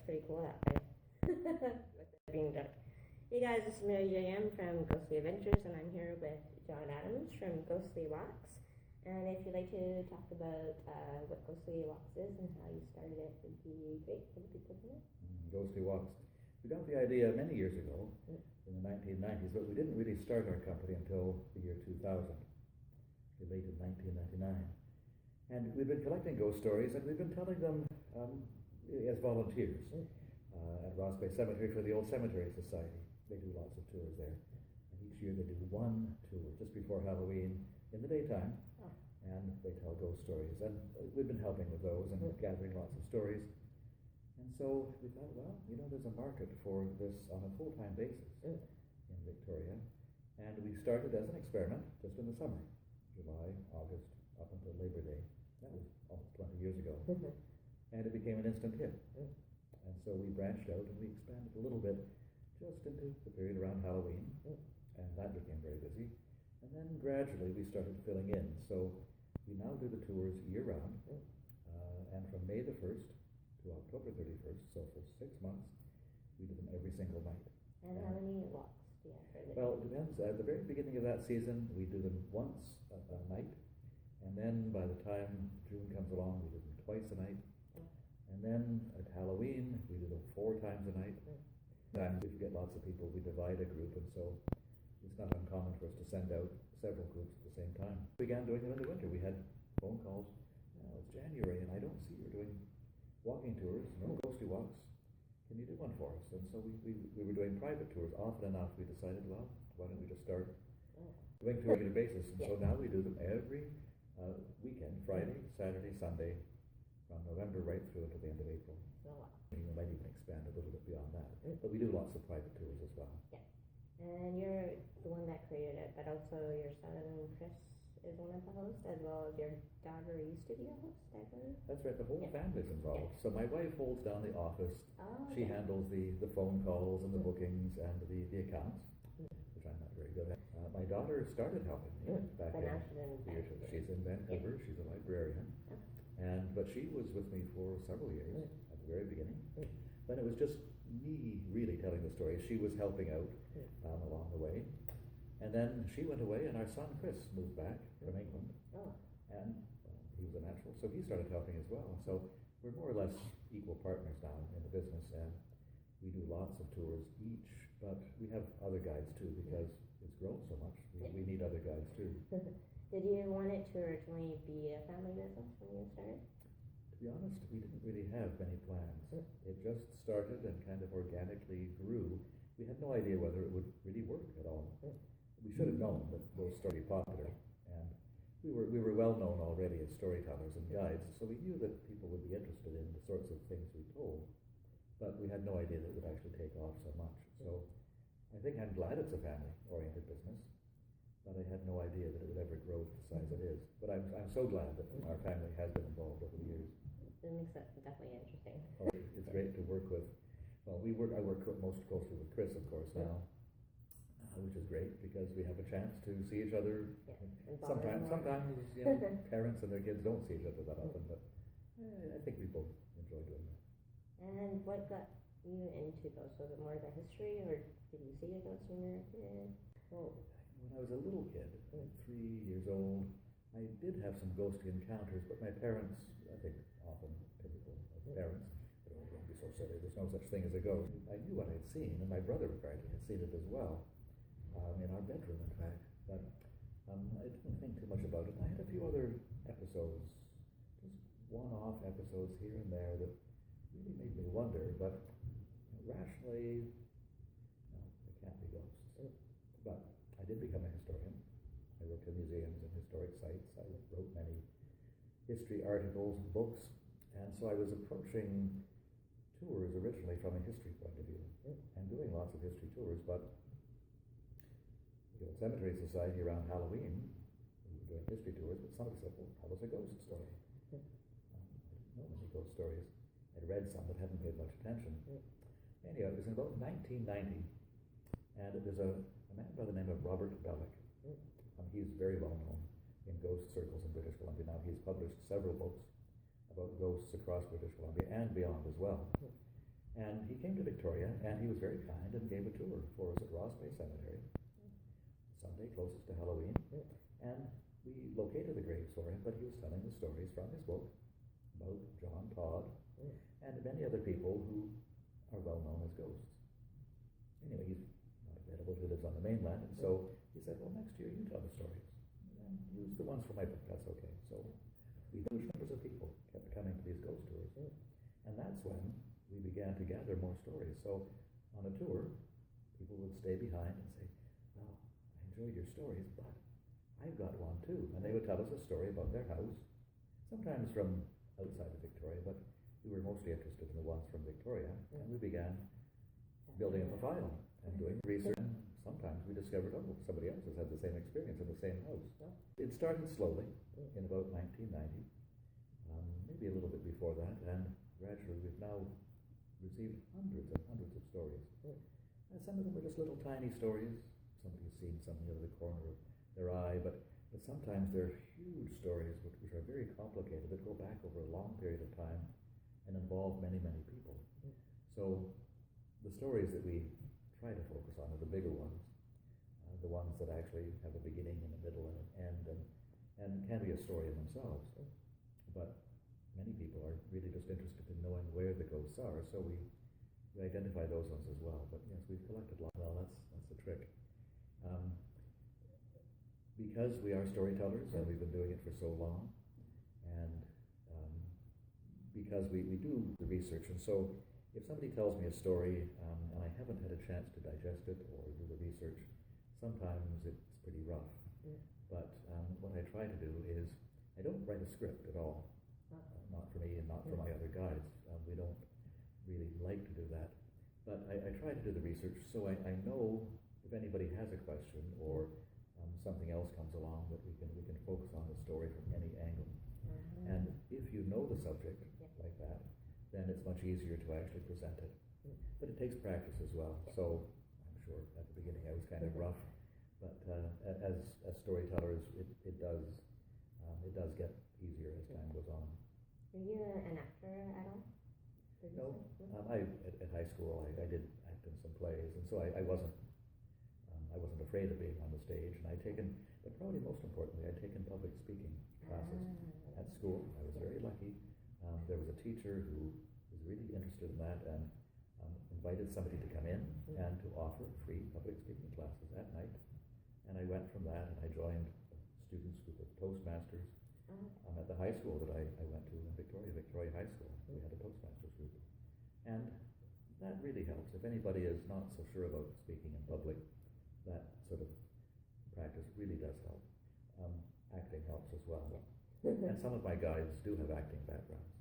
pretty cool that way. With it being dark. Hey guys, this is Mary J.M. from Ghostly Adventures, and I'm here with John Adams from Ghostly Walks. And if you'd like to talk about what Ghostly Walks is and how you started it, would be great for the people to know. Ghostly Walks. We got the idea many years ago, in the 1990s, but we didn't really start our company until the year 2000, late in 1999. And we've been collecting ghost stories, and we've been telling them as volunteers at Ross Bay Cemetery for the Old Cemetery Society. They do lots of tours there. And each year they do one tour just before Halloween in the daytime, and they tell ghost stories. And we've been helping with those and gathering lots of stories. And so we thought, well, there's a market for this on a full-time basis in Victoria. And we started as an experiment just in the summer, July, August, up until Labor Day. That was almost 20 years ago. And it became an instant hit. And so we branched out and we expanded a little bit just into the period around Halloween. And that became very busy. And then gradually we started filling in. So we now do the tours year-round. And from May the 1st to October 31st, so for 6 months, we do them every single night. And how many walks do you have for the Well, it depends. At the very beginning of that season, we do them once a night. And then by the time June comes along, we do them twice a night. And then at Halloween, we do them 4 times a night. Sometimes if we get lots of people, we divide a group, and so it's not uncommon for us to send out several groups at the same time. We began doing them in the winter. We had phone calls. It's January, and I don't see you're doing walking tours, no ghostly walks. Can you do one for us? And so we were doing private tours. Often enough, we decided, well, why don't we just start doing to a regular basis? And so now we do them every weekend, Friday, Saturday, Sunday, from November right through until the end of April. We might even expand a little bit beyond that. But we do lots of private tours as well. Yeah. And you're the one that created it, but also your son, Chris, is one of the hosts, as well as your daughter used to be a host, I believe. That's right, the whole family's involved. So my wife holds down the office. She handles the phone calls and the bookings and the accounts, which I'm not very good at. My daughter started helping me back in. She's in Vancouver. She's a librarian. But she was with me for several years at the very beginning. Then it was just me really telling the story. She was helping out along the way. And then she went away, and our son Chris moved back from England. And he was a natural, so he started helping as well. So we're more or less equal partners now in the business, and we do lots of tours each, but we have other guides too, because it's grown so much. We need other guides too. Did you want it to originally be a family business when you started? To be honest, we didn't really have many plans. It just started and kind of organically grew. We had no idea whether it would really work at all. We should have known that those stories were popular, and we were well known already as storytellers and guides, so we knew that people would be interested in the sorts of things we told, but we had no idea that it would actually take off so much. So I think I'm glad it's a family-oriented business, but I had no idea that it would ever grow to the size it is. But I'm so glad that our family has been involved over the years. It makes it definitely interesting. It's great to work with. Well, I work most closely with Chris, of course, now, which is great because we have a chance to see each other. Sometimes parents and their kids don't see each other that often, but I think we both enjoy doing that. And what got you into ghosts? Was it more the history, or did you see a ghost when you were a kid? Well, when I was a little kid, 3 years old, I did have some ghostly encounters, but my parents, I think often typical of parents, don't be so silly, there's no such thing as a ghost. I knew what I'd seen, and my brother apparently had seen it as well, in our bedroom in fact, but I didn't think too much about it. I had a few other episodes, just one-off episodes here and there that really made me wonder, but rationally, no, it can't be ghosts. But I did become a historian. I worked in museums and historic sites. I wrote many history articles, books, and so I was approaching tours originally from a history point of view and doing lots of history tours, but the Old Cemetery Society around Halloween, we were doing history tours, but somebody said, well, tell us a ghost story. I didn't know many ghost stories. I'd read some but hadn't paid much attention. Anyway, it was in about 1990, and there's a man by the name of Robert Bellick. He's very well known in ghost circles in British Columbia now. He's published several books about ghosts across British Columbia and beyond as well. And he came to Victoria, and he was very kind and gave a tour for us at Ross Bay Cemetery, Sunday closest to Halloween. And we located the graves for him, but he was telling the stories from his book about John Todd and many other people who are well known as ghosts. Anyway, he's not available, he lives on the mainland, and so he said, well, next year you tell the stories, and use the ones from my book, that's okay. So huge numbers of people kept coming to these ghost tours, and that's when we began to gather more stories. So on a tour, people would stay behind and say, well, I enjoyed your stories, but I've got one too. And they would tell us a story about their house, sometimes from outside of Victoria, but we were mostly interested in the ones from Victoria, and we began building up a file and doing research. And sometimes we discovered, oh, somebody else has had the same experience in the same house. It started slowly in about 1990, maybe a little bit before that, and gradually we've now received hundreds and hundreds of stories. And some of them were just little tiny stories. Somebody's seen something out of the corner of their eye, but sometimes they're huge stories which are very complicated, that go back over a long period of time and involve many, many people. So the stories that we try to focus on are the bigger ones, the ones that actually have a beginning and a middle and an end, and can be a story in themselves. But many people are really just interested in knowing where the ghosts are, so we identify those ones as well. But yes, we've collected a lot. Well, that's the trick. Because we are storytellers and we've been doing it for so long, and because we do the research, and so if somebody tells me a story and I haven't had a chance to digest it or do the research, sometimes it's pretty rough. But what I try to do is I don't write a script at all, not for me and not for my other guides. We don't really like to do that. But I try to do the research so I know if anybody has a question or something else comes along that we can focus on the story from any angle. And if you know the subject like that, then it's much easier to actually present it. But it takes practice as well. So I'm sure at the beginning I was kind of rough, but as storytellers, it does get easier as time goes on. Are you an actor at all? No, at high school I did act in some plays, and so I wasn't afraid of being on the stage. And but probably most importantly, I'd taken public speaking classes at school. I was very lucky. There was a teacher who was really interested in that and invited somebody to come in and to offer free public speaking classes at night. And I went from that and I joined a students group of Toastmasters at the high school that I went to in Victoria High School. We had a Toastmasters group. And that really helps. If anybody is not so sure about speaking in public, that sort of practice really does help. Acting helps as well. And some of my guides do have acting backgrounds.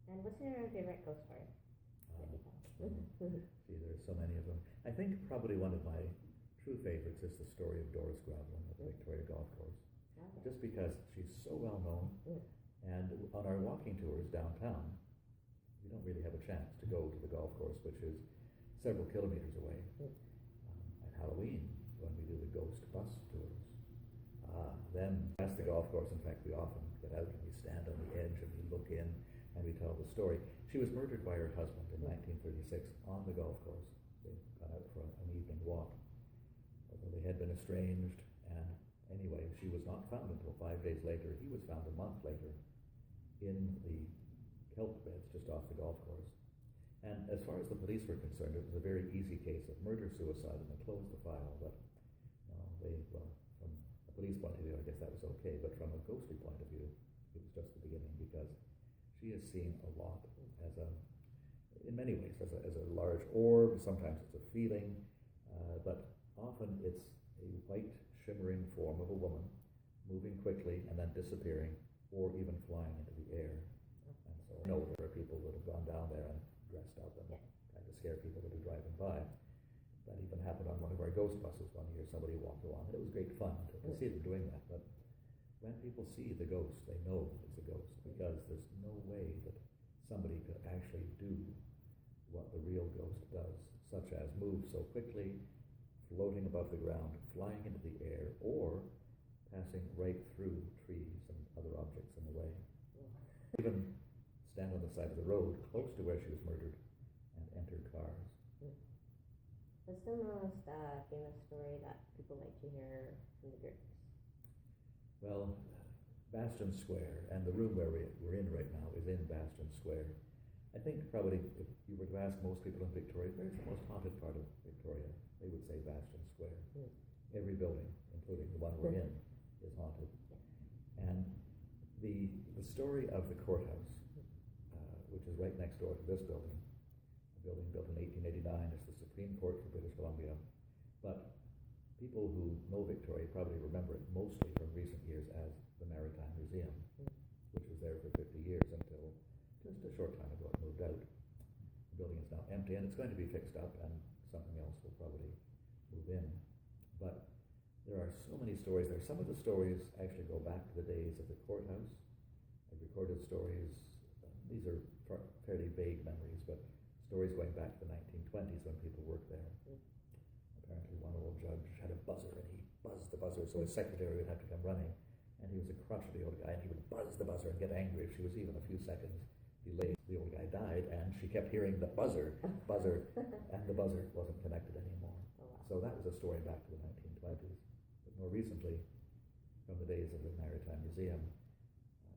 And what's your favorite ghost story? See, there's so many of them. I think probably one of my true favorites is the story of Doris Groveland at the Victoria Golf Course. Just because she's so well known, and on our walking tours downtown, we don't really have a chance to go to the golf course, which is several kilometers away. At Halloween, when we do the ghost bus tours, then past the golf course, in fact, we often get out and we stand on the edge and we look in and we tell the story. She was murdered by her husband in 1936 on the golf course. They'd gone out for an evening walk, although they had been estranged. And anyway, she was not found until 5 days later. He was found a month later in the kelp beds just off the golf course. And as far as the police were concerned, it was a very easy case of murder-suicide, and they closed the file. But from a police point of view, I guess that was okay. But from a ghostly point of view, it was just the beginning, because she has seen a lot in many ways, as a large orb. Sometimes it's a feeling, but often it's a white, shimmering form of a woman moving quickly and then disappearing, or even flying into the air. And so I know there are people that have gone down there and dressed up and tried to scare people that are driving by. That even happened on one of our ghost buses one year. Somebody walked along, and it was great fun to see them doing that. But when people see the ghost, they know it's a ghost, because there's no way that somebody could actually do what the real ghost does, such as move so quickly, floating above the ground, flying into the air, or passing right through trees and other objects in the way. Even stand on the side of the road close to where she was murdered and enter cars. What's the most famous story that people like to hear from the groups? Well, Bastion Square, and the room where we're in right now is in Bastion Square. I think probably if you were to ask most people in Victoria, where's the most haunted part of Victoria, they would say Bastion Square. Every building, including the one we're in, is haunted. And the story of the courthouse, which is right next door to this building, a building built in 1889, is the Supreme Court for British Columbia. But people who know Victoria probably remember it mostly from recent years as the Maritime Museum, which was there for 50 years until just a short time ago it moved out. The building is now empty and it's going to be fixed up and something else will probably move in. But there are so many stories there. Some of the stories actually go back to the days of the courthouse. I've recorded stories, these are fairly vague memories, but stories going back to the 1920s when people worked there. Apparently one old judge had a buzzer and he buzzed the buzzer so his secretary would have to come running, and he was a crotchety old guy and he would buzz the buzzer and get angry if she was even a few seconds delayed. The old guy died and she kept hearing the buzzer, and the buzzer wasn't connected anymore. So that was a story back to the 1920s. But more recently, from the days of the Maritime Museum,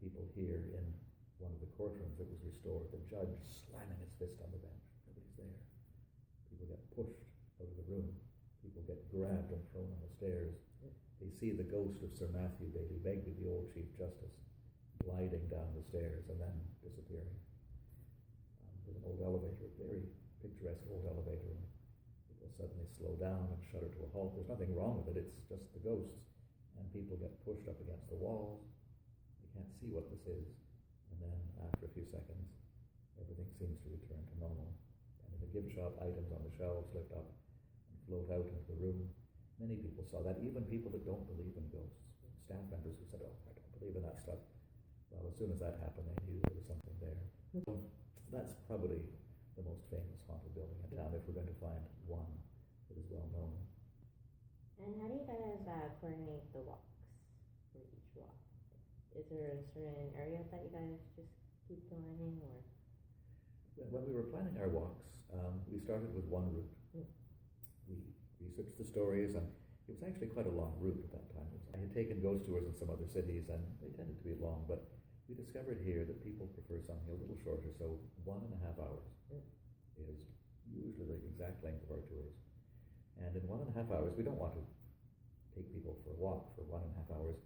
people here in one of the courtrooms that was restored, the judge slamming his fist on the bench. Nobody's there. People get pushed out of the room. People get grabbed and thrown on the stairs. They see the ghost of Sir Matthew Bailey Begbie, the old Chief Justice, gliding down the stairs and then disappearing. There's an old elevator, a very picturesque old elevator, and people suddenly slow down and shudder to a halt. There's nothing wrong with it, it's just the ghosts. And people get pushed up against the walls. They can't see what this is. And then after a few seconds, everything seems to return to normal. And in the gift shop, items on the shelves lift up and float out into the room. Many people saw that, even people that don't believe in ghosts. Staff members who said, oh, I don't believe in that stuff. Well, as soon as that happened, they knew there was something there. So that's probably the most famous haunted building in town, if we're going to find one that is well known. And how do you guys coordinate the walks for each walk? Is there a certain area that you guys just keep going, or? When we were planning our walks, we started with one route. We researched the stories, and it was actually quite a long route at that time. I had taken ghost tours in some other cities, and they tended to be long, but we discovered here that people prefer something a little shorter, so 1.5 hours is usually the exact length of our tours. And in 1.5 hours, we don't want to take people for a walk for 1.5 hours.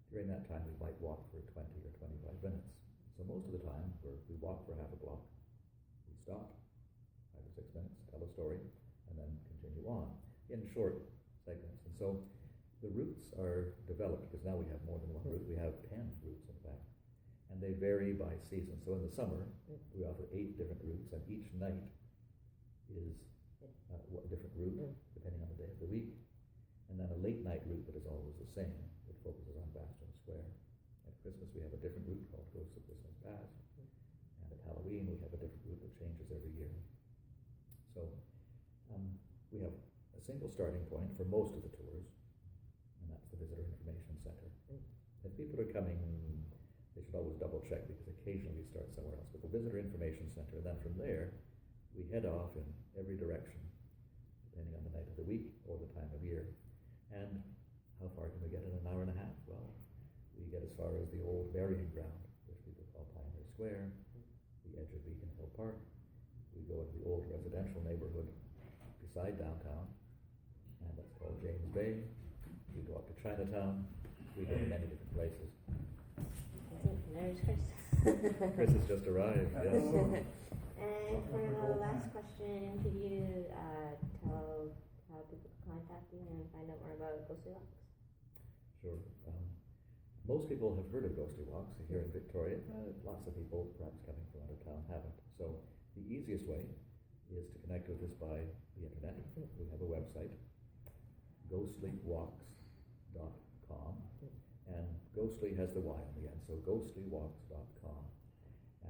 During that time, we might walk for 20 or 25 minutes. So most of the time, we walk for half a block, we stop, 5 or 6 minutes, tell a story, and then continue on in short segments. And so the routes are developed, because now we have more than one route. We have 10 routes, in fact, and they vary by season. So in the summer, we offer 8 different routes, and each night is a different route, depending on the day of the week. And then a late night route that is always the same, that focuses on Bastion Square. At Christmas, we have a different route called Ghosts of Christmas Past. And at Halloween, we have a different route that changes every year. So we have a single starting point for most of the tours, and that's the Visitor Information Center. If people are coming, they should always double check, because occasionally we start somewhere else. But the Visitor Information Center, and then from there, we head off in every direction, depending on the night of the week or the time of year. And how far can we get in an hour and a half? Well, we get as far as the old burying ground, which people call Pioneer Square, the edge of Beacon Hill Park. We go into the old residential neighborhood beside downtown, and that's called James Bay. We go up to Chinatown. We go to many different places. There's Chris. Chris has just arrived, yes. And for the last question, could you tell how people can contact you and find out more about Ghostly Walks? Sure. Most people have heard of Ghostly Walks here in Victoria. Lots of people, perhaps coming from out of town, haven't. So the easiest way is to connect with us by the internet. We have a website, ghoslywalks.com, and ghostly has the Y on the end, so ghoslywalks.com,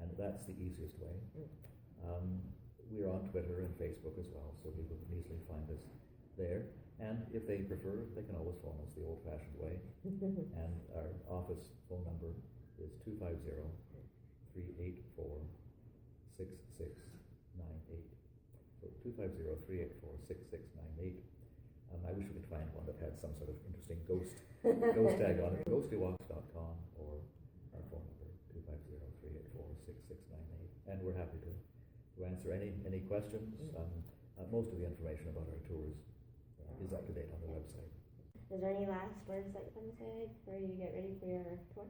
and that's the easiest way. We're on Twitter and Facebook as well, so people can easily find us there. And if they prefer, they can always phone us the old-fashioned way. And our office phone number is 250-384-6698. So 250-384-6698. I wish we could find one that had some sort of interesting ghost tag on it. GhostlyWalks.com or our phone number 250-384-6698. And we're happy to answer any questions. Most of the information about our tours is up to date on the website. Is there any last words that you want to say before you get ready for your tour?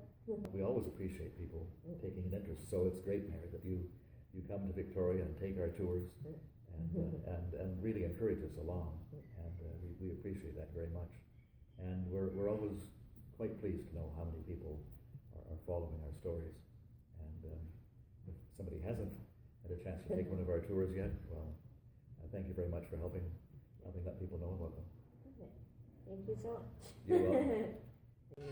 We always appreciate people taking an interest. So it's great, Mary, that you come to Victoria and take our tours and really encourage us along. And we appreciate that very much. And we're always quite pleased to know how many people are following our stories. And if somebody hasn't had a chance to take one of our tours yet, well, thank you very much for helping let people know about them. Thank you so much. You're welcome. Yeah.